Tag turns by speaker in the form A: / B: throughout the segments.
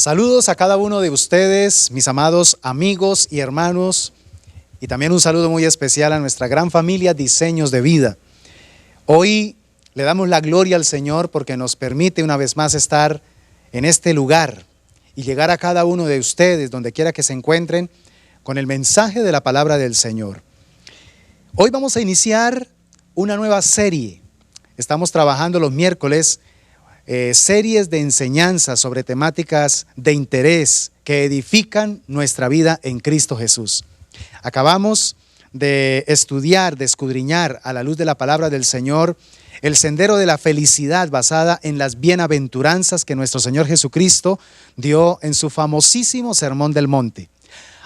A: Saludos a cada uno de ustedes, mis amados amigos y hermanos, y también un saludo muy especial a nuestra gran familia Diseños de Vida. Hoy le damos la gloria al Señor porque nos permite una vez más estar en este lugar y llegar a cada uno de ustedes, donde quiera que se encuentren, con el mensaje de la palabra del Señor. Hoy vamos a iniciar una nueva serie. Estamos trabajando los miércoles series de enseñanza sobre temáticas de interés que edifican nuestra vida en Cristo Jesús. Acabamos de estudiar, de escudriñar a la luz de la palabra del Señor el sendero de la felicidad basada en las bienaventuranzas que nuestro Señor Jesucristo dio en su famosísimo Sermón del Monte.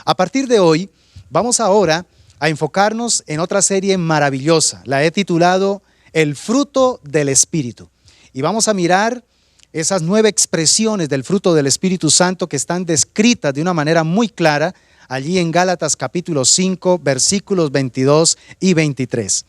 A: A partir de hoy, vamos ahora a enfocarnos en otra serie maravillosa. La he titulado El fruto del Espíritu. Y vamos a mirar esas 9 expresiones del fruto del Espíritu Santo que están descritas de una manera muy clara allí en Gálatas capítulo 5, versículos 22 y 23.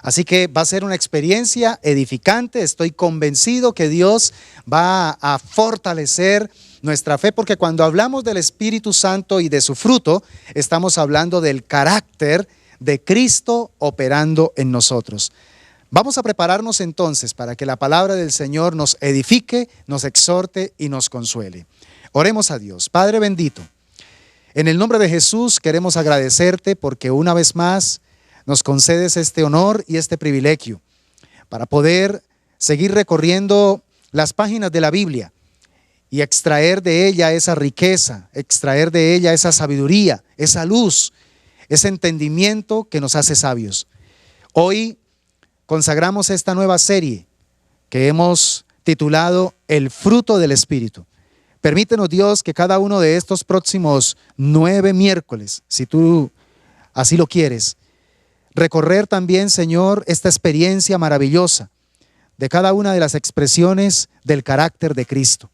A: Así que va a ser una experiencia edificante. Estoy convencido que Dios va a fortalecer nuestra fe, porque cuando hablamos del Espíritu Santo y de su fruto, estamos hablando del carácter de Cristo operando en nosotros. Vamos a prepararnos entonces para que la palabra del Señor nos edifique, nos exhorte y nos consuele. Oremos a Dios. Padre bendito, en el nombre de Jesús queremos agradecerte porque una vez más nos concedes este honor y este privilegio para poder seguir recorriendo las páginas de la Biblia y extraer de ella esa riqueza, extraer de ella esa sabiduría, esa luz, ese entendimiento que nos hace sabios. Hoy consagramos esta nueva serie que hemos titulado El fruto del Espíritu. Permítenos, Dios, que cada uno de estos próximos 9 miércoles, si tú así lo quieres, recorrer también, Señor, esta experiencia maravillosa de cada una de las expresiones del carácter de Cristo.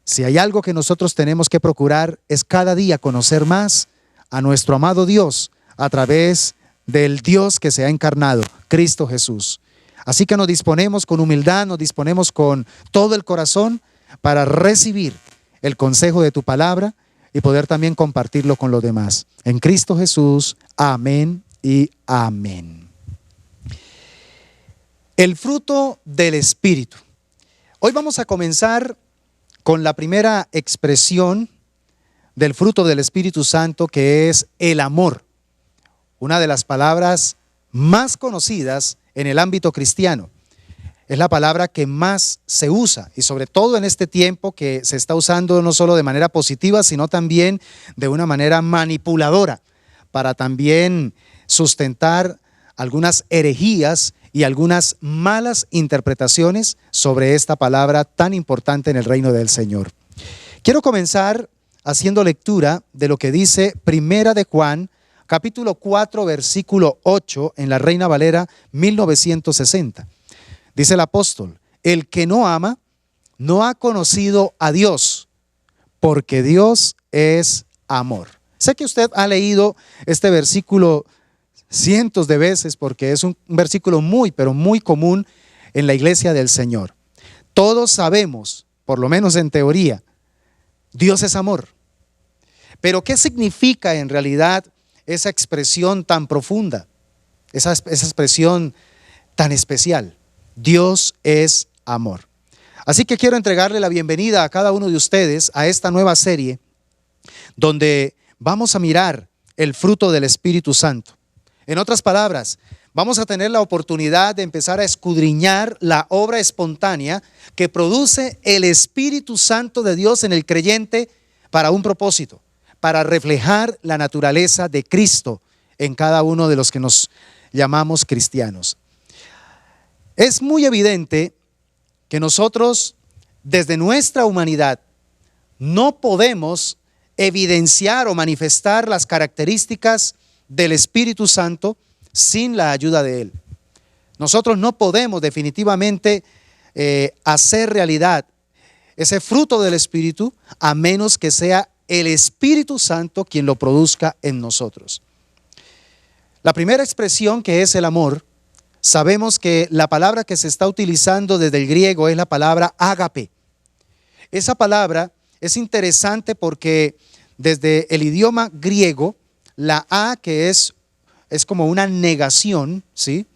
A: Si hay algo que nosotros tenemos que procurar es cada día conocer más a nuestro amado Dios a través del Dios que se ha encarnado, Cristo Jesús. Así que nos disponemos con humildad, nos disponemos con todo el corazón para recibir el consejo de tu palabra y poder también compartirlo con los demás. En Cristo Jesús, amén y amén. El fruto del Espíritu. Hoy vamos a comenzar con la primera expresión del fruto del Espíritu Santo, que es el amor. Una de las palabras más conocidas en el ámbito cristiano. Es la palabra que más se usa, y sobre todo en este tiempo que se está usando no solo de manera positiva, sino también de una manera manipuladora, para también sustentar algunas herejías y algunas malas interpretaciones sobre esta palabra tan importante en el reino del Señor. Quiero comenzar haciendo lectura de lo que dice Primera de Juan, capítulo 4, versículo 8, en la Reina Valera 1960. Dice el apóstol: el que no ama, no ha conocido a Dios, porque Dios es amor. Sé que usted ha leído este versículo cientos de veces porque es un versículo muy, pero muy común en la iglesia del Señor. Todos sabemos, por lo menos en teoría, Dios es amor. Pero ¿qué significa en realidad esa expresión tan profunda, esa expresión tan especial? Dios es amor. Así que quiero entregarle la bienvenida a cada uno de ustedes a esta nueva serie donde vamos a mirar el fruto del Espíritu Santo. En otras palabras, vamos a tener la oportunidad de empezar a escudriñar la obra espontánea que produce el Espíritu Santo de Dios en el creyente para un propósito, para reflejar la naturaleza de Cristo en cada uno de los que nos llamamos cristianos. Es muy evidente que nosotros, desde nuestra humanidad, no podemos evidenciar o manifestar las características del Espíritu Santo sin la ayuda de Él. Nosotros no podemos definitivamente hacer realidad ese fruto del Espíritu a menos que sea el Espíritu Santo quien lo produzca en nosotros. La primera expresión, que es el amor, sabemos que la palabra que se está utilizando desde el griego es la palabra ágape. Esa palabra es interesante porque desde el idioma griego, la A, que es como una negación, ¿sí?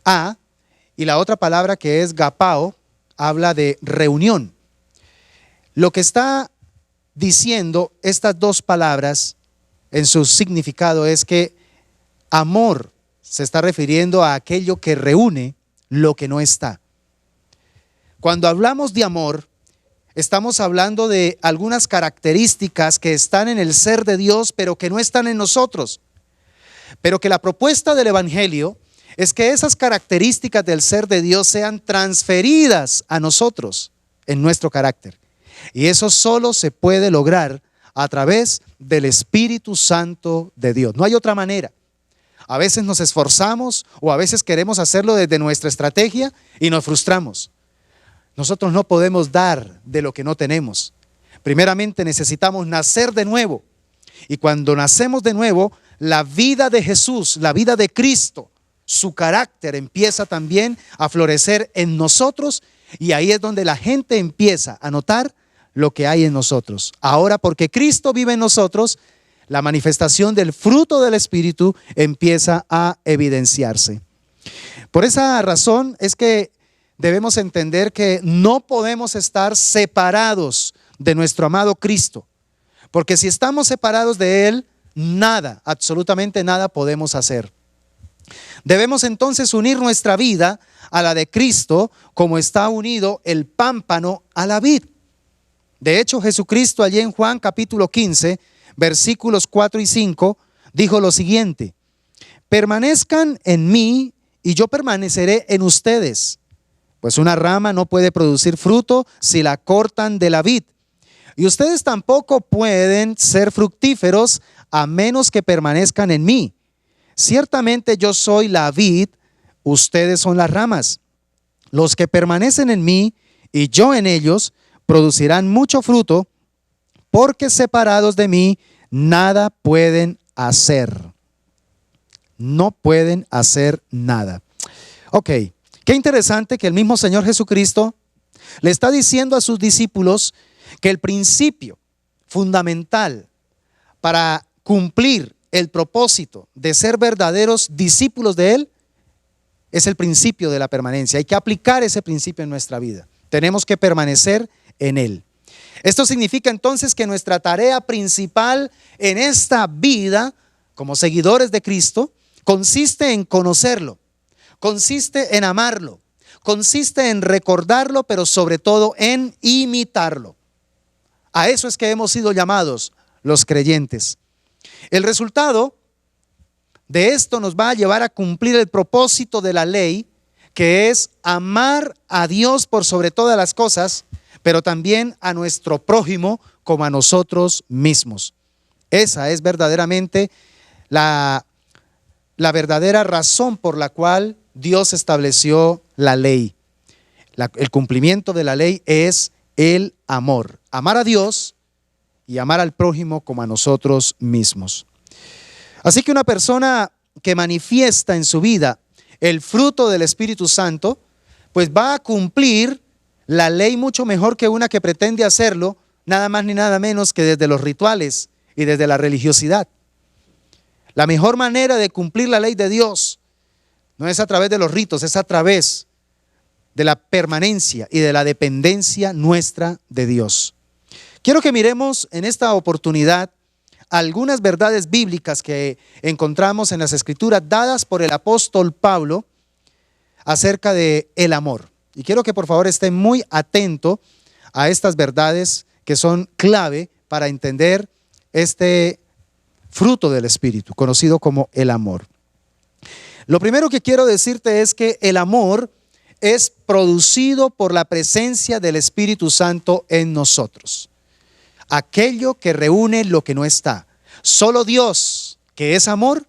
A: A, y la otra palabra que es gapao, habla de reunión. Lo que está diciendo estas dos palabras en su significado es que amor se está refiriendo a aquello que reúne lo que no está. Cuando hablamos de amor, estamos hablando de algunas características que están en el ser de Dios, pero que no están en nosotros. Pero que la propuesta del Evangelio es que esas características del ser de Dios sean transferidas a nosotros en nuestro carácter. Y eso solo se puede lograr a través del Espíritu Santo de Dios. No hay otra manera. A veces nos esforzamos o a veces queremos hacerlo desde nuestra estrategia y nos frustramos. Nosotros no podemos dar de lo que no tenemos. Primeramente necesitamos nacer de nuevo. Y cuando nacemos de nuevo, la vida de Jesús, la vida de Cristo, su carácter empieza también a florecer en nosotros, y ahí es donde la gente empieza a notar lo que hay en nosotros. Ahora, porque Cristo vive en nosotros, la manifestación del fruto del Espíritu empieza a evidenciarse. Por esa razón es que debemos entender que no podemos estar separados de nuestro amado Cristo, porque si estamos separados de Él, nada, absolutamente nada podemos hacer. Debemos entonces unir nuestra vida a la de Cristo, como está unido el pámpano a la vid. De hecho, Jesucristo allí en Juan capítulo 15, versículos 4 y 5, dijo lo siguiente: permanezcan en mí y yo permaneceré en ustedes. Pues una rama no puede producir fruto si la cortan de la vid. Y ustedes tampoco pueden ser fructíferos a menos que permanezcan en mí. Ciertamente yo soy la vid, ustedes son las ramas. Los que permanecen en mí y yo en ellos producirán mucho fruto, porque separados de mí nada pueden hacer. No pueden hacer nada. Ok, qué interesante que el mismo Señor Jesucristo le está diciendo a sus discípulos que el principio fundamental para cumplir el propósito de ser verdaderos discípulos de Él es el principio de la permanencia. Hay que aplicar ese principio en nuestra vida. Tenemos que permanecer en Él. Esto significa entonces que nuestra tarea principal en esta vida, como seguidores de Cristo, consiste en conocerlo, consiste en amarlo, consiste en recordarlo, pero sobre todo en imitarlo. A eso es que hemos sido llamados los creyentes. El resultado de esto nos va a llevar a cumplir el propósito de la ley, que es amar a Dios por sobre todas las cosas, pero también a nuestro prójimo como a nosotros mismos. Esa es verdaderamente la verdadera razón por la cual Dios estableció la ley. El cumplimiento de la ley es el amor. Amar a Dios y amar al prójimo como a nosotros mismos. Así que una persona que manifiesta en su vida el fruto del Espíritu Santo, pues va a cumplir la ley mucho mejor que una que pretende hacerlo, nada más ni nada menos que desde los rituales y desde la religiosidad. La mejor manera de cumplir la ley de Dios no es a través de los ritos, es a través de la permanencia y de la dependencia nuestra de Dios. Quiero que miremos en esta oportunidad algunas verdades bíblicas que encontramos en las Escrituras dadas por el apóstol Pablo acerca de el amor. Y quiero que por favor esté muy atento a estas verdades que son clave para entender este fruto del Espíritu, conocido como el amor. Lo primero que quiero decirte es que el amor es producido por la presencia del Espíritu Santo en nosotros. Aquello que reúne lo que no está. Solo Dios, que es amor,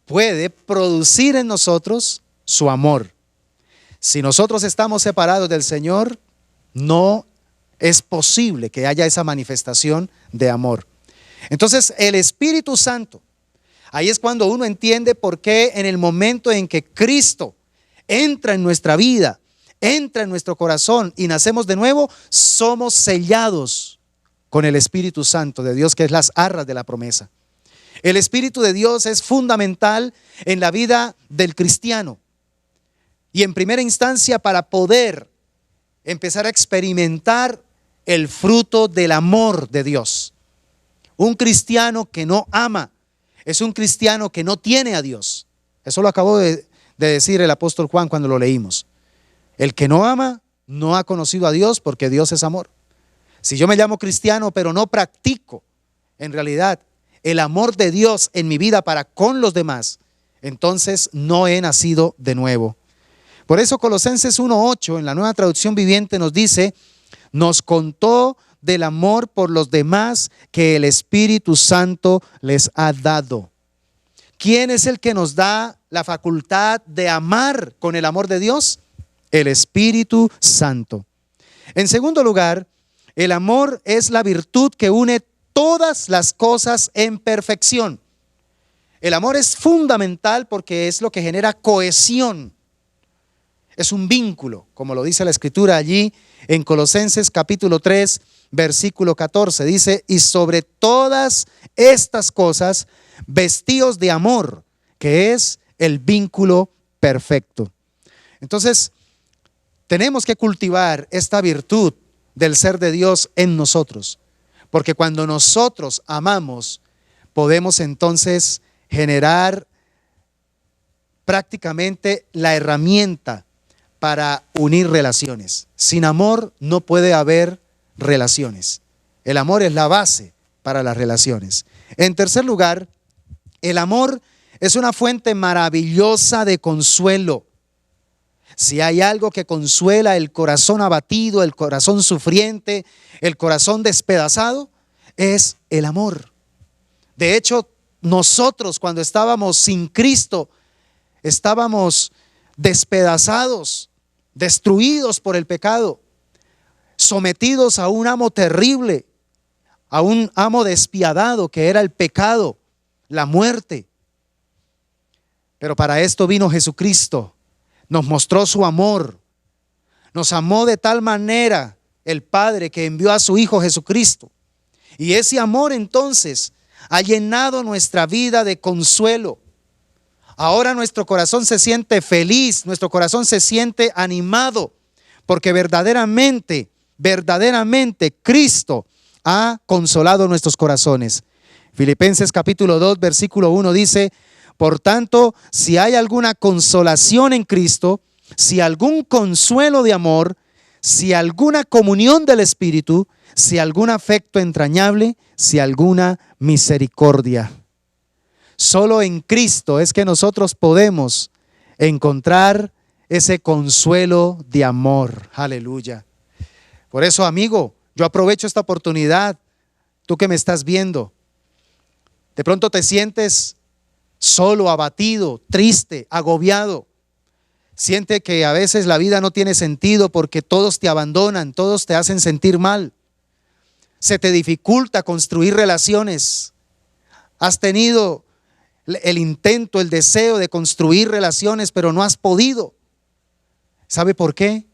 A: puede producir en nosotros su amor. Si nosotros estamos separados del Señor, no es posible que haya esa manifestación de amor. Entonces, el Espíritu Santo, ahí es cuando uno entiende por qué en el momento en que Cristo entra en nuestra vida, entra en nuestro corazón y nacemos de nuevo, somos sellados con el Espíritu Santo de Dios, que es las arras de la promesa. El Espíritu de Dios es fundamental en la vida del cristiano. Y en primera instancia, para poder empezar a experimentar el fruto del amor de Dios. Un cristiano que no ama es un cristiano que no tiene a Dios. Eso lo acabó de decir el apóstol Juan cuando lo leímos. El que no ama no ha conocido a Dios, porque Dios es amor. Si yo me llamo cristiano pero no practico en realidad el amor de Dios en mi vida para con los demás, entonces no he nacido de nuevo. Por eso Colosenses 1:8 en la Nueva Traducción Viviente nos dice: nos contó del amor por los demás que el Espíritu Santo les ha dado. ¿Quién es el que nos da la facultad de amar con el amor de Dios? El Espíritu Santo. En segundo lugar, el amor es la virtud que une todas las cosas en perfección. El amor es fundamental porque es lo que genera cohesión. Es un vínculo, como lo dice la Escritura allí en Colosenses capítulo 3, versículo 14. Dice: y sobre todas estas cosas, vestíos de amor, que es el vínculo perfecto. Entonces, tenemos que cultivar esta virtud del ser de Dios en nosotros, porque cuando nosotros amamos, podemos entonces generar prácticamente la herramienta para unir relaciones. Sin amor no puede haber relaciones. El amor es la base para las relaciones. En tercer lugar, el amor es una fuente maravillosa de consuelo. Si hay algo que consuela el corazón abatido, el corazón sufriente, el corazón despedazado, es el amor. De hecho, nosotros cuando estábamos sin Cristo, estábamos despedazados, destruidos por el pecado, sometidos a un amo terrible, a un amo despiadado que era el pecado, la muerte. Pero para esto vino Jesucristo, nos mostró su amor, nos amó de tal manera el Padre que envió a su Hijo Jesucristo. Y ese amor entonces ha llenado nuestra vida de consuelo. Ahora nuestro corazón se siente feliz, nuestro corazón se siente animado, porque verdaderamente Cristo ha consolado nuestros corazones. Filipenses capítulo 2, versículo 1 dice: por tanto, si hay alguna consolación en Cristo, si algún consuelo de amor, si alguna comunión del Espíritu, si algún afecto entrañable, si alguna misericordia. Solo en Cristo es que nosotros podemos encontrar ese consuelo de amor. Aleluya. Por eso, amigo, yo aprovecho esta oportunidad. Tú que me estás viendo, de pronto te sientes solo, abatido, triste, agobiado. Siente que a veces la vida no tiene sentido porque todos te abandonan, todos te hacen sentir mal. Se te dificulta construir relaciones. Has tenido el intento, el deseo de construir relaciones, pero no has podido. ¿Sabe por qué?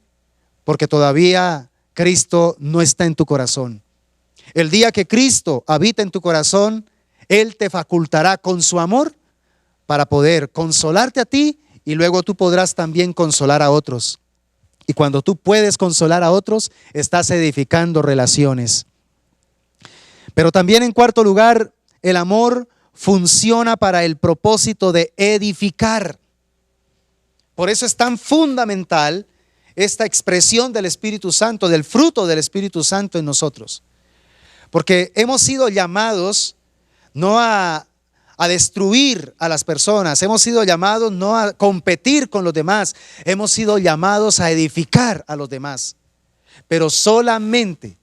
A: Porque todavía Cristo no está en tu corazón. El día que Cristo habita en tu corazón, Él te facultará con su amor para poder consolarte a ti, y luego tú podrás también consolar a otros. Y cuando tú puedes consolar a otros, estás edificando relaciones. Pero también, en cuarto lugar, el amor funciona para el propósito de edificar. Por eso es tan fundamental esta expresión del Espíritu Santo, del fruto del Espíritu Santo en nosotros. Porque hemos sido llamados no a destruir a las personas, hemos sido llamados no a competir con los demás, hemos sido llamados a edificar a los demás. Pero solamente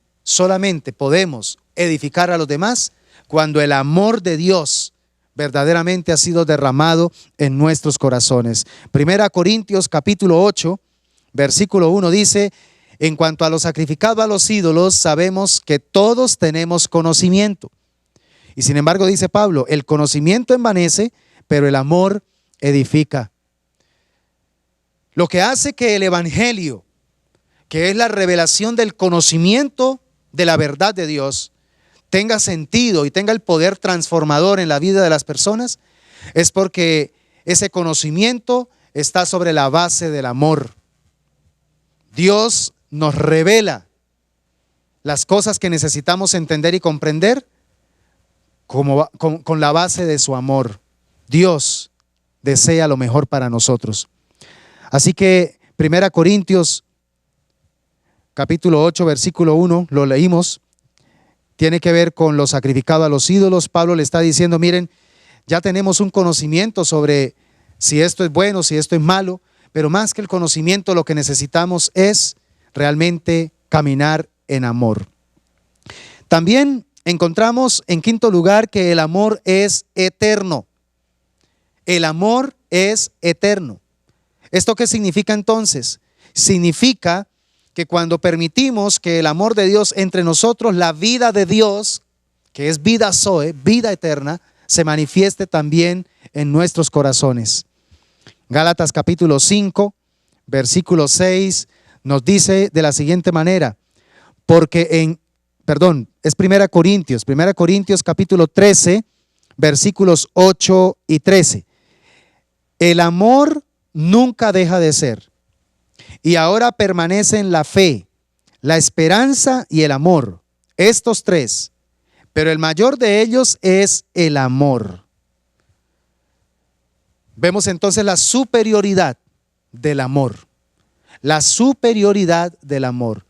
A: podemos edificar a los demás cuando el amor de Dios verdaderamente ha sido derramado en nuestros corazones. Primera Corintios capítulo 8, versículo 1 dice: en cuanto a lo sacrificado a los ídolos, sabemos que todos tenemos conocimiento. Y sin embargo, dice Pablo, el conocimiento envanece, pero el amor edifica. Lo que hace que el Evangelio, que es la revelación del conocimiento de la verdad de Dios, tenga sentido y tenga el poder transformador en la vida de las personas, es porque ese conocimiento está sobre la base del amor. Dios nos revela las cosas que necesitamos entender y comprender con la base de su amor. Dios desea lo mejor para nosotros. Así que 1 Corintios capítulo 8 versículo 1, lo leímos, tiene que ver con lo sacrificado a los ídolos. Pablo le está diciendo, miren, ya tenemos un conocimiento sobre si esto es bueno, si esto es malo, pero más que el conocimiento lo que necesitamos es realmente caminar en amor. También encontramos en quinto lugar que el amor es eterno. El amor es eterno. ¿Esto qué significa entonces? Significa que cuando permitimos que el amor de Dios entre nosotros, la vida de Dios, que es vida zoe, vida eterna, se manifieste también en nuestros corazones. Gálatas capítulo 5, versículo 6, nos dice de la siguiente manera, es 1 Corintios capítulo 13, versículos 8 y 13. El amor nunca deja de ser, y ahora permanecen la fe, la esperanza y el amor, estos tres, pero el mayor de ellos es el amor. Vemos entonces la superioridad del amor, la superioridad del amor.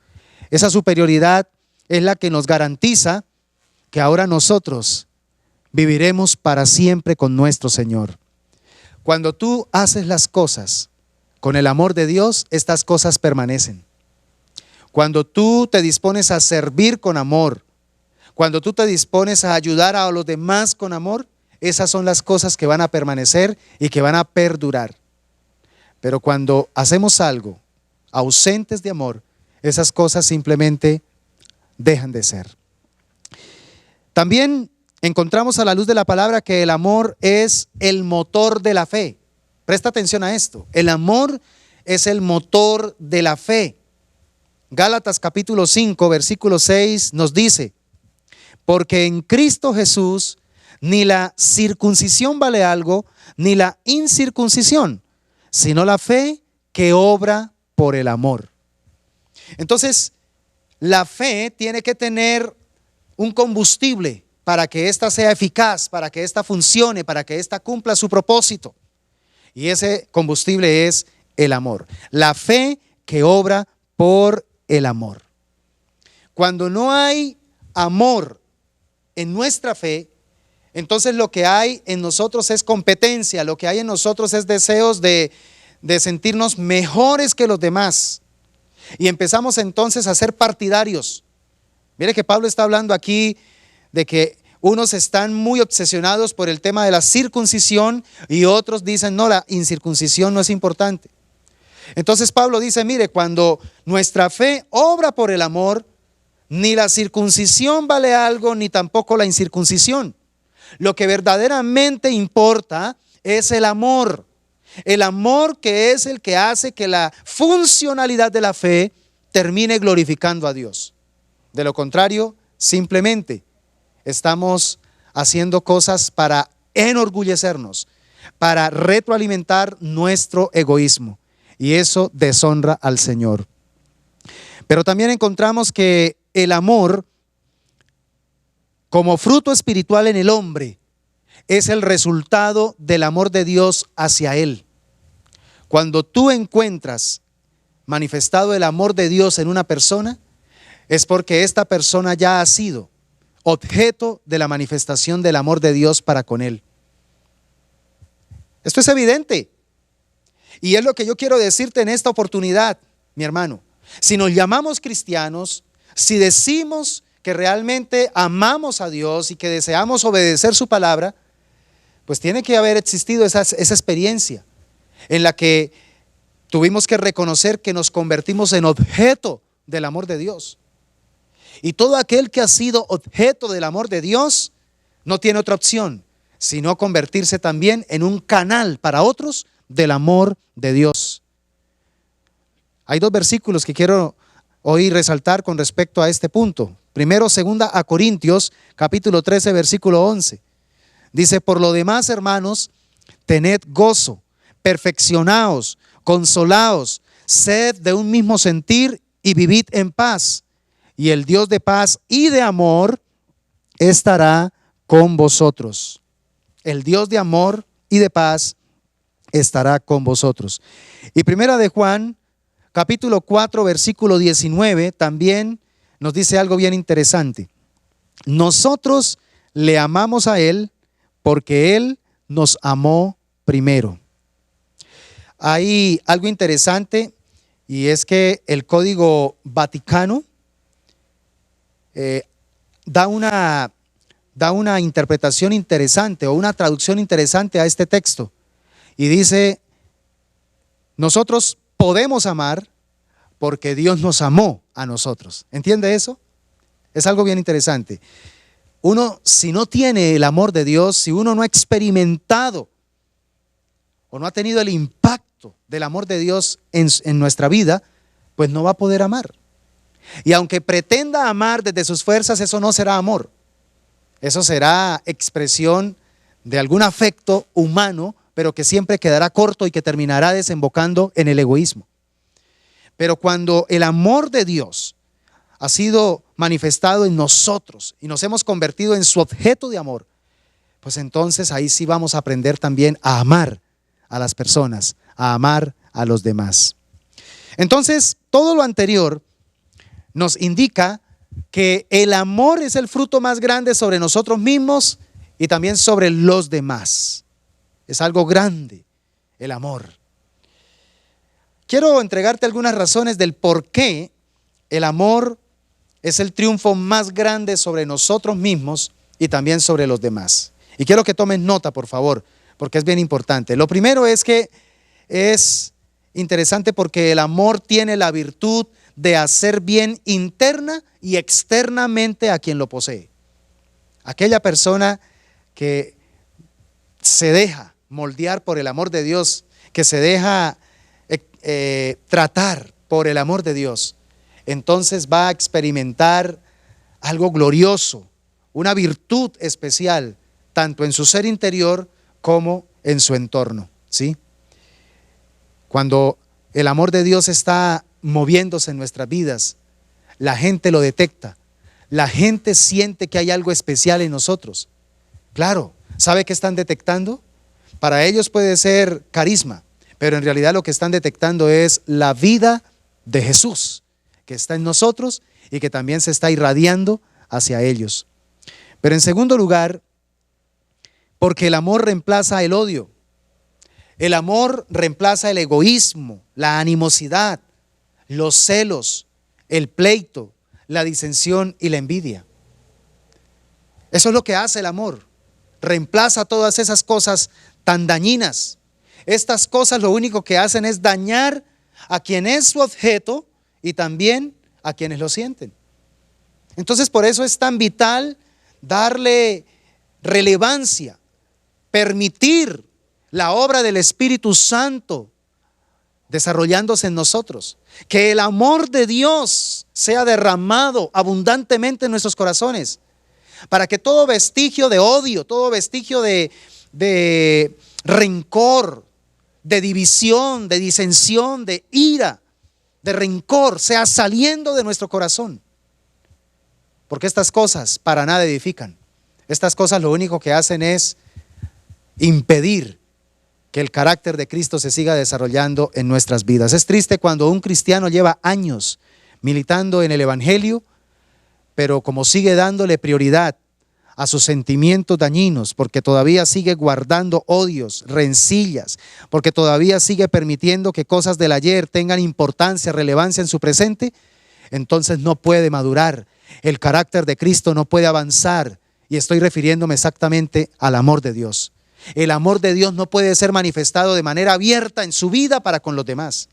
A: Esa superioridad es la que nos garantiza que ahora nosotros viviremos para siempre con nuestro Señor. Cuando tú haces las cosas con el amor de Dios, estas cosas permanecen. Cuando tú te dispones a servir con amor, cuando tú te dispones a ayudar a los demás con amor, esas son las cosas que van a permanecer y que van a perdurar. Pero cuando hacemos algo ausentes de amor, esas cosas simplemente dejan de ser. También encontramos a la luz de la palabra que el amor es el motor de la fe. Presta atención a esto. El amor es el motor de la fe. Gálatas capítulo 5, versículo 6 nos dice, porque en Cristo Jesús ni la circuncisión vale algo, ni la incircuncisión, sino la fe que obra por el amor. Entonces, la fe tiene que tener un combustible para que ésta sea eficaz, para que ésta funcione, para que ésta cumpla su propósito. Y ese combustible es el amor. La fe que obra por el amor. Cuando no hay amor en nuestra fe, entonces lo que hay en nosotros es competencia, lo que hay en nosotros es deseos de sentirnos mejores que los demás. Y empezamos entonces a ser partidarios. Mire que Pablo está hablando aquí de que unos están muy obsesionados por el tema de la circuncisión y otros dicen, no, la incircuncisión no es importante. Entonces Pablo dice, mire, cuando nuestra fe obra por el amor, ni la circuncisión vale algo, ni tampoco la incircuncisión. Lo que verdaderamente importa es el amor. El amor que es el que hace que la funcionalidad de la fe termine glorificando a Dios. De lo contrario, simplemente estamos haciendo cosas para enorgullecernos, para retroalimentar nuestro egoísmo. Y eso deshonra al Señor. Pero también encontramos que el amor, como fruto espiritual en el hombre, es el resultado del amor de Dios hacia él. Cuando tú encuentras manifestado el amor de Dios en una persona, es porque esta persona ya ha sido objeto de la manifestación del amor de Dios para con él. Esto es evidente. Y es lo que yo quiero decirte en esta oportunidad, mi hermano. Si nos llamamos cristianos, si decimos que realmente amamos a Dios y que deseamos obedecer su palabra, pues tiene que haber existido esa experiencia en la que tuvimos que reconocer que nos convertimos en objeto del amor de Dios. Y todo aquel que ha sido objeto del amor de Dios no tiene otra opción, sino convertirse también en un canal para otros del amor de Dios. Hay dos versículos que quiero hoy resaltar con respecto a este punto. Primero, segunda a Corintios, capítulo 13, versículo 11. Dice: por lo demás, hermanos, tened gozo, perfeccionaos, consolaos, sed de un mismo sentir y vivid en paz. Y el Dios de paz y de amor estará con vosotros. El Dios de amor y de paz estará con vosotros. Y primera de Juan, capítulo 4, versículo 19, también nos dice algo bien interesante. Nosotros le amamos a Él porque Él nos amó primero. Hay algo interesante, y es que el Código Vaticano da una interpretación interesante o una traducción interesante a este texto. Y dice: nosotros podemos amar porque Dios nos amó a nosotros. ¿Entiende eso? Es algo bien interesante. Uno, si no tiene el amor de Dios, si uno no ha experimentado o no ha tenido el impacto del amor de Dios en nuestra vida, pues no va a poder amar. Y aunque pretenda amar desde sus fuerzas, eso no será amor. Eso será expresión de algún afecto humano, pero que siempre quedará corto y que terminará desembocando en el egoísmo. Pero cuando el amor de Dios ha sido manifestado en nosotros y nos hemos convertido en su objeto de amor, pues entonces ahí sí vamos a aprender también a amar a las personas, a amar a los demás. Entonces, todo lo anterior nos indica que el amor es el fruto más grande sobre nosotros mismos y también sobre los demás. Es algo grande, el amor. Quiero entregarte algunas razones del por qué el amor es el triunfo más grande sobre nosotros mismos y también sobre los demás. Y quiero que tomen nota, por favor, porque es bien importante. Lo primero es que es interesante porque el amor tiene la virtud de hacer bien interna y externamente a quien lo posee. Aquella persona que se deja moldear por el amor de Dios, que se deja tratar por el amor de Dios, entonces va a experimentar algo glorioso, una virtud especial, tanto en su ser interior como en su entorno, ¿sí? Cuando el amor de Dios está moviéndose en nuestras vidas, la gente lo detecta, la gente siente que hay algo especial en nosotros. Claro, ¿sabe qué están detectando? Para ellos puede ser carisma, pero en realidad lo que están detectando es la vida de Jesús, que está en nosotros y que también se está irradiando hacia ellos. Pero en segundo lugar, porque el amor reemplaza el odio. El amor reemplaza el egoísmo, la animosidad, los celos, el pleito, la disensión y la envidia. Eso es lo que hace el amor. Reemplaza todas esas cosas tan dañinas. Estas cosas lo único que hacen es dañar a quien es su objeto y también a quienes lo sienten. Entonces, por eso es tan vital darle relevancia, permitir la obra del Espíritu Santo desarrollándose en nosotros. Que el amor de Dios sea derramado abundantemente en nuestros corazones, para que todo vestigio de odio, todo vestigio de rencor, de división, de disensión, de ira, de rencor, sea saliendo de nuestro corazón. Porque estas cosas para nada edifican. Estas cosas lo único que hacen es impedir que el carácter de Cristo se siga desarrollando en nuestras vidas. Es triste cuando un cristiano lleva años militando en el Evangelio, pero como sigue dándole prioridad a sus sentimientos dañinos, porque todavía sigue guardando odios, rencillas, porque todavía sigue permitiendo que cosas del ayer tengan importancia, relevancia en su presente, entonces no puede madurar. El carácter de Cristo no puede avanzar, y estoy refiriéndome exactamente al amor de Dios. El amor de Dios no puede ser manifestado de manera abierta en su vida para con los demás.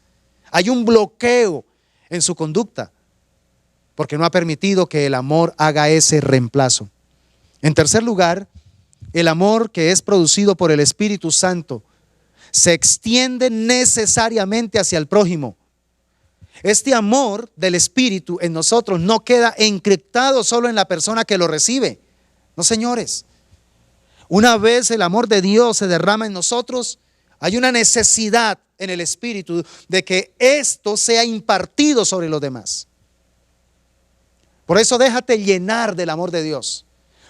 A: Hay un bloqueo en su conducta, porque no ha permitido que el amor haga ese reemplazo. En tercer lugar, el amor que es producido por el Espíritu Santo se extiende necesariamente hacia el prójimo. Este amor del Espíritu en nosotros no queda encriptado solo en la persona que lo recibe. No, señores. Una vez el amor de Dios se derrama en nosotros, hay una necesidad en el Espíritu de que esto sea impartido sobre los demás. Por eso déjate llenar del amor de Dios.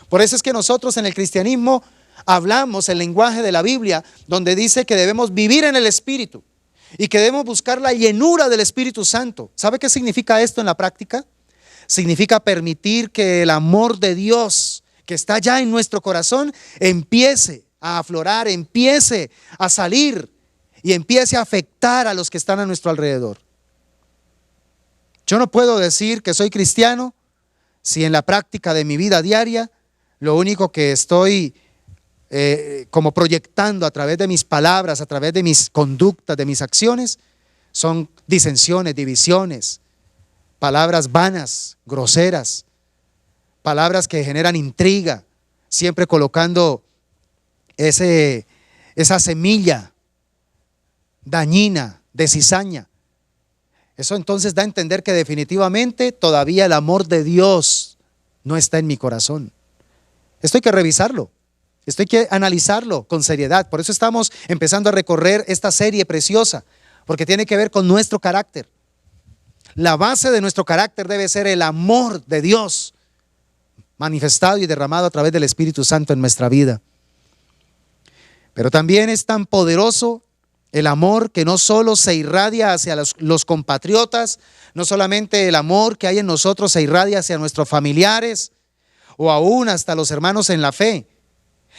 A: Por eso es que nosotros en el cristianismo hablamos el lenguaje de la Biblia, donde dice que debemos vivir en el Espíritu y que debemos buscar la llenura del Espíritu Santo. ¿Sabe qué significa esto en la práctica? Significa permitir que el amor de Dios que está ya en nuestro corazón empiece a aflorar, empiece a salir y empiece a afectar a los que están a nuestro alrededor. Yo no puedo decir que soy cristiano si en la práctica de mi vida diaria lo único que estoy como proyectando a través de mis palabras, a través de mis conductas, de mis acciones, son disensiones, divisiones, palabras vanas, groseras, palabras que generan intriga, siempre colocando esa semilla dañina de cizaña. Eso entonces da a entender que definitivamente todavía el amor de Dios no está en mi corazón. Esto hay que revisarlo, esto hay que analizarlo con seriedad. Por eso estamos empezando a recorrer esta serie preciosa, porque tiene que ver con nuestro carácter. La base de nuestro carácter debe ser el amor de Dios manifestado y derramado a través del Espíritu Santo en nuestra vida. Pero también es tan poderoso el amor que no solo se irradia hacia los compatriotas, no solamente el amor que hay en nosotros se irradia hacia nuestros familiares o aún hasta los hermanos en la fe.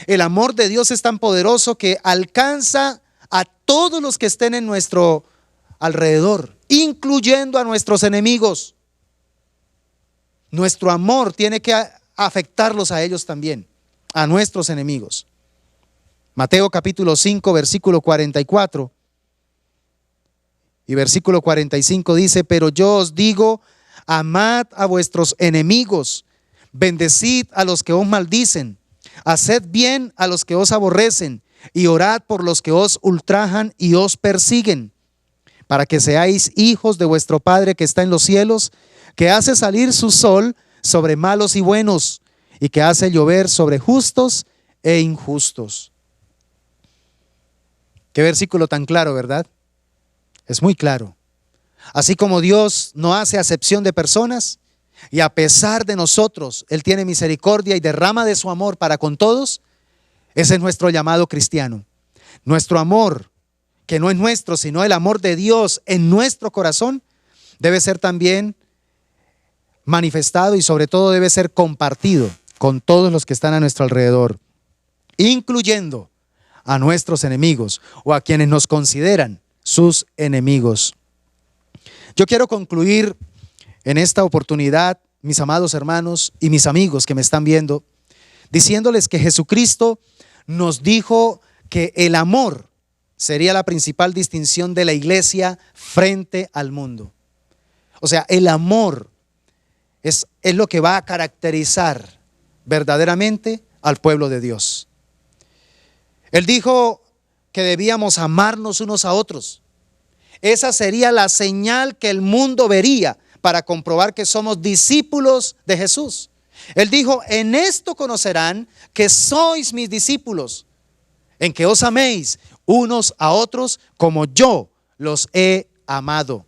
A: El amor de Dios es tan poderoso que alcanza a todos los que estén en nuestro alrededor, incluyendo a nuestros enemigos. Nuestro amor tiene que afectarlos a ellos también, a nuestros enemigos. Mateo capítulo 5, versículo 44 y versículo 45 dice: pero yo os digo, amad a vuestros enemigos, bendecid a los que os maldicen, haced bien a los que os aborrecen y orad por los que os ultrajan y os persiguen, para que seáis hijos de vuestro Padre que está en los cielos, que hace salir su sol sobre malos y buenos y que hace llover sobre justos e injustos. Qué versículo tan claro, ¿verdad? Es muy claro. Así como Dios no hace acepción de personas y a pesar de nosotros, Él tiene misericordia y derrama de su amor para con todos, ese es nuestro llamado cristiano. Nuestro amor, que no es nuestro, sino el amor de Dios en nuestro corazón, debe ser también manifestado y sobre todo debe ser compartido con todos los que están a nuestro alrededor, incluyendo a nuestros enemigos o a quienes nos consideran sus enemigos. Yo quiero concluir en esta oportunidad, mis amados hermanos y mis amigos que me están viendo, diciéndoles que Jesucristo nos dijo que el amor sería la principal distinción de la iglesia frente al mundo. O sea, el amor es lo que va a caracterizar verdaderamente al pueblo de Dios. Él dijo que debíamos amarnos unos a otros. Esa sería la señal que el mundo vería para comprobar que somos discípulos de Jesús. Él dijo: en esto conocerán que sois mis discípulos, en que os améis unos a otros como yo los he amado.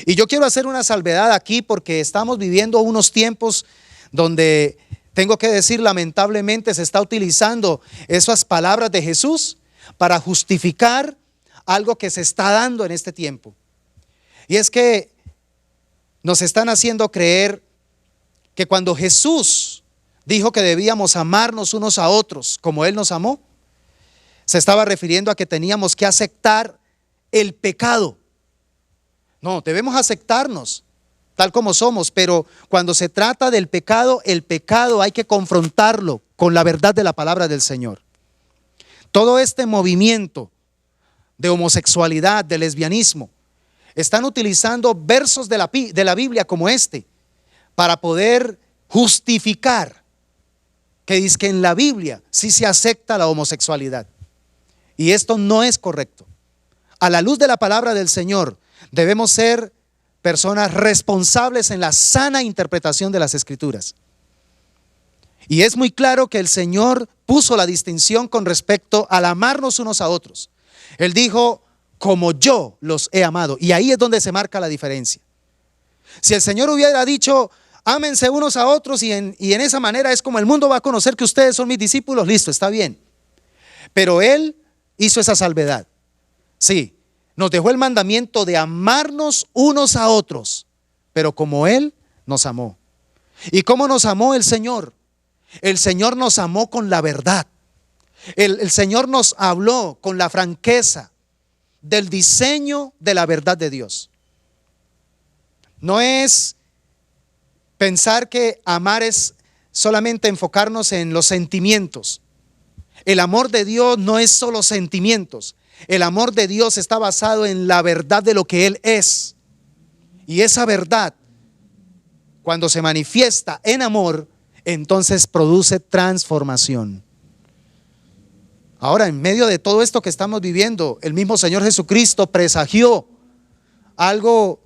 A: Y yo quiero hacer una salvedad aquí porque estamos viviendo unos tiempos donde, tengo que decir, lamentablemente se está utilizando esas palabras de Jesús para justificar algo que se está dando en este tiempo. Y es que nos están haciendo creer que cuando Jesús dijo que debíamos amarnos unos a otros como Él nos amó, se estaba refiriendo a que teníamos que aceptar el pecado. No, debemos aceptarnos tal como somos, pero cuando se trata del pecado, el pecado hay que confrontarlo con la verdad de la palabra del Señor. Todo este movimiento de homosexualidad, de lesbianismo, están utilizando versos de la Biblia como este para poder justificar que dice que en la Biblia sí se acepta la homosexualidad. Y esto no es correcto. A la luz de la palabra del Señor, Debemos ser personas responsables en la sana interpretación de las Escrituras. Y es muy claro que el Señor puso la distinción con respecto al amarnos unos a otros. Él dijo, como yo los he amado. Y ahí es donde se marca la diferencia. Si el Señor hubiera dicho, ámense unos a otros y en esa manera es como el mundo va a conocer que ustedes son mis discípulos, listo, está bien. Pero Él hizo esa salvedad. Sí, nos dejó el mandamiento de amarnos unos a otros, pero como Él nos amó. ¿Y cómo nos amó el Señor? El Señor nos amó con la verdad. El Señor nos habló con la franqueza del diseño de la verdad de Dios. No es pensar que amar es solamente enfocarnos en los sentimientos. El amor de Dios no es solo sentimientos. El amor de Dios está basado en la verdad de lo que Él es. Y esa verdad, cuando se manifiesta en amor, entonces produce transformación. Ahora, en medio de todo esto que estamos viviendo, el mismo Señor Jesucristo presagió algo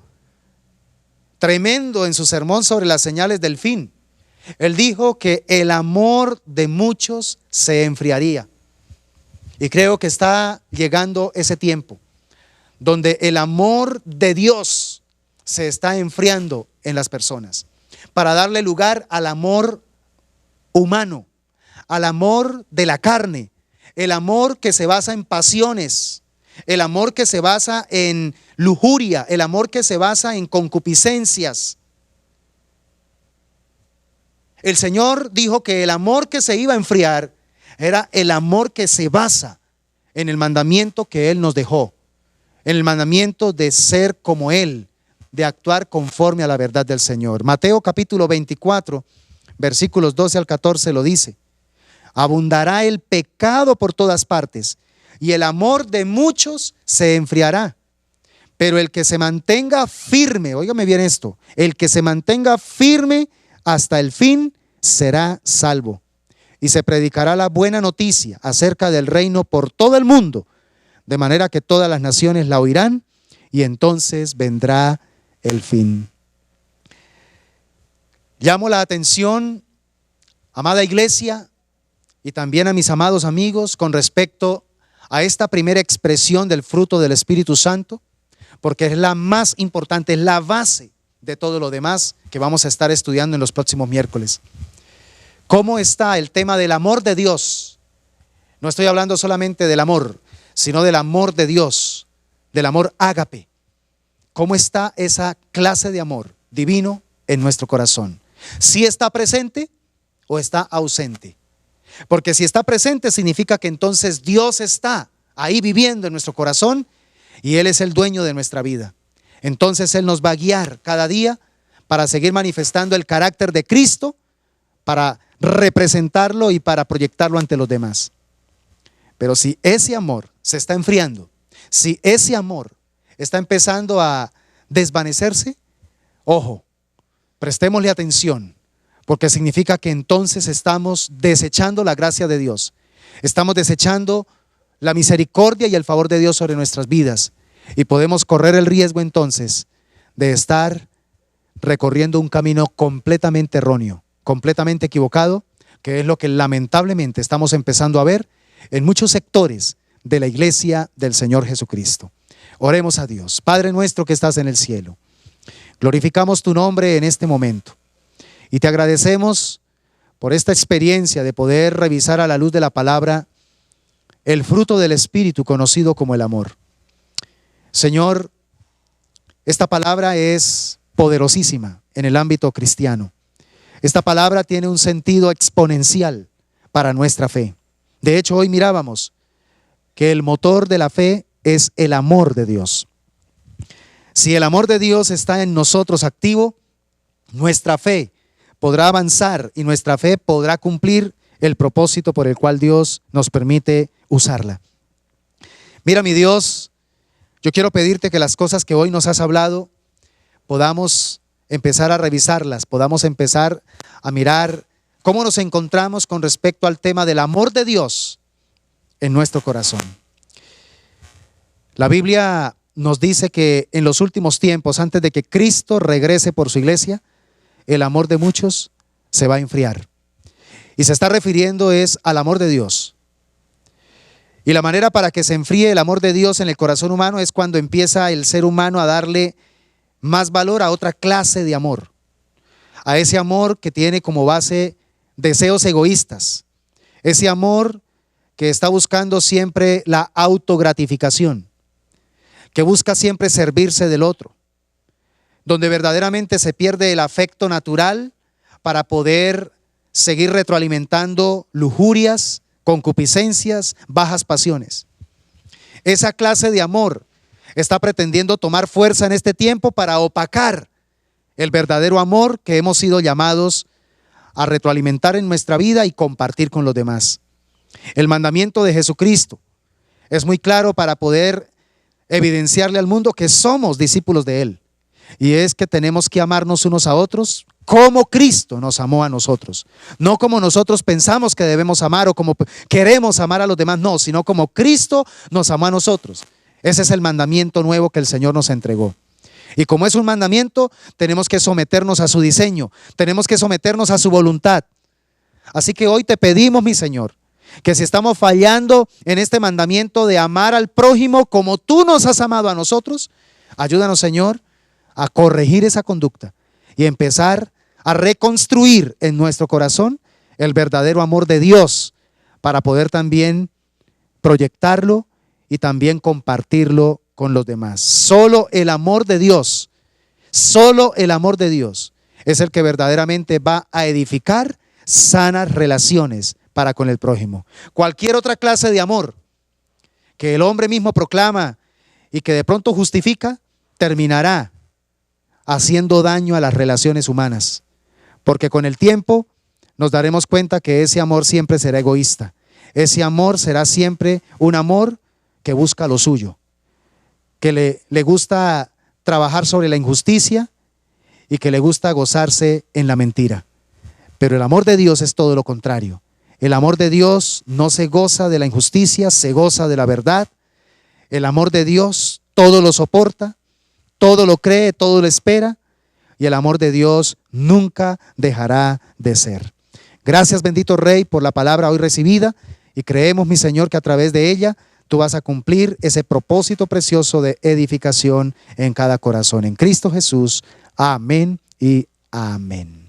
A: tremendo en su sermón sobre las señales del fin. Él dijo que el amor de muchos se enfriaría. Y creo que está llegando ese tiempo donde el amor de Dios se está enfriando en las personas para darle lugar al amor humano, al amor de la carne, el amor que se basa en pasiones, el amor que se basa en lujuria, el amor que se basa en concupiscencias. El Señor dijo que el amor que se iba a enfriar era el amor que se basa en el mandamiento que Él nos dejó, en el mandamiento de ser como Él, de actuar conforme a la verdad del Señor. Mateo capítulo 24, versículos 12 al 14 lo dice: abundará el pecado por todas partes y el amor de muchos se enfriará. Pero el que se mantenga firme, óigame bien esto, el que se mantenga firme hasta el fin será salvo. Y se predicará la buena noticia acerca del reino por todo el mundo, de manera que todas las naciones la oirán y entonces vendrá el fin. Llamo la atención, amada iglesia, y también a mis amados amigos con respecto a esta primera expresión del fruto del Espíritu Santo, porque es la más importante, es la base de todo lo demás que vamos a estar estudiando en los próximos miércoles. ¿Cómo está el tema del amor de Dios? No estoy hablando solamente del amor, sino del amor de Dios, del amor ágape. ¿Cómo está esa clase de amor divino en nuestro corazón? ¿Si está presente o está ausente? Porque si está presente significa que entonces Dios está ahí viviendo en nuestro corazón y Él es el dueño de nuestra vida. Entonces Él nos va a guiar cada día para seguir manifestando el carácter de Cristo, para representarlo y para proyectarlo ante los demás. Pero si ese amor se está enfriando, si ese amor está empezando a desvanecerse, ojo, prestémosle atención, porque significa que entonces estamos desechando la gracia de Dios, estamos desechando la misericordia y el favor de Dios sobre nuestras vidas, y podemos correr el riesgo entonces de estar recorriendo un camino completamente erróneo, completamente equivocado, que es lo que lamentablemente estamos empezando a ver en muchos sectores de la iglesia del Señor Jesucristo. Oremos a Dios. Padre nuestro que estás en el cielo, glorificamos tu nombre en este momento y te agradecemos por esta experiencia de poder revisar a la luz de la palabra el fruto del Espíritu conocido como el amor. Señor, esta palabra es poderosísima en el ámbito cristiano. Esta palabra tiene un sentido exponencial para nuestra fe. De hecho, hoy mirábamos que el motor de la fe es el amor de Dios. Si el amor de Dios está en nosotros activo, nuestra fe podrá avanzar y nuestra fe podrá cumplir el propósito por el cual Dios nos permite usarla. Mira, mi Dios, yo quiero pedirte que las cosas que hoy nos has hablado podamos empezar a revisarlas, podamos empezar a mirar cómo nos encontramos con respecto al tema del amor de Dios en nuestro corazón. La Biblia nos dice que en los últimos tiempos, antes de que Cristo regrese por su iglesia, el amor de muchos se va a enfriar. Y se está refiriendo es al amor de Dios. Y la manera para que se enfríe el amor de Dios en el corazón humano es cuando empieza el ser humano a darle más valor a otra clase de amor. A ese amor que tiene como base deseos egoístas. Ese amor que está buscando siempre la autogratificación, que busca siempre servirse del otro, donde verdaderamente se pierde el afecto natural para poder seguir retroalimentando lujurias, concupiscencias, bajas pasiones. Esa clase de amor está pretendiendo tomar fuerza en este tiempo para opacar el verdadero amor que hemos sido llamados a retroalimentar en nuestra vida y compartir con los demás. El mandamiento de Jesucristo es muy claro para poder evidenciarle al mundo que somos discípulos de Él. Y es que tenemos que amarnos unos a otros como Cristo nos amó a nosotros. No como nosotros pensamos que debemos amar o como queremos amar a los demás, no, sino como Cristo nos amó a nosotros. Ese es el mandamiento nuevo que el Señor nos entregó. Y como es un mandamiento, tenemos que someternos a su diseño, tenemos que someternos a su voluntad. Así que hoy te pedimos, mi Señor, que si estamos fallando en este mandamiento de amar al prójimo como tú nos has amado a nosotros, ayúdanos, Señor, a corregir esa conducta y empezar a reconstruir en nuestro corazón el verdadero amor de Dios para poder también proyectarlo y también compartirlo con los demás. Solo el amor de Dios es el que verdaderamente va a edificar sanas relaciones para con el prójimo. Cualquier otra clase de amor que el hombre mismo proclama y que de pronto justifica, terminará haciendo daño a las relaciones humanas, porque con el tiempo nos daremos cuenta que ese amor siempre será egoísta. Ese amor será siempre un amor que busca lo suyo, que le gusta trabajar sobre la injusticia y que le gusta gozarse en la mentira. Pero el amor de Dios es todo lo contrario. El amor de Dios no se goza de la injusticia, se goza de la verdad. El amor de Dios todo lo soporta, todo lo cree, todo lo espera, y el amor de Dios nunca dejará de ser. Gracias, bendito Rey, por la palabra hoy recibida, y creemos, mi Señor, que a través de ella tú vas a cumplir ese propósito precioso de edificación en cada corazón. En Cristo Jesús, amén y amén.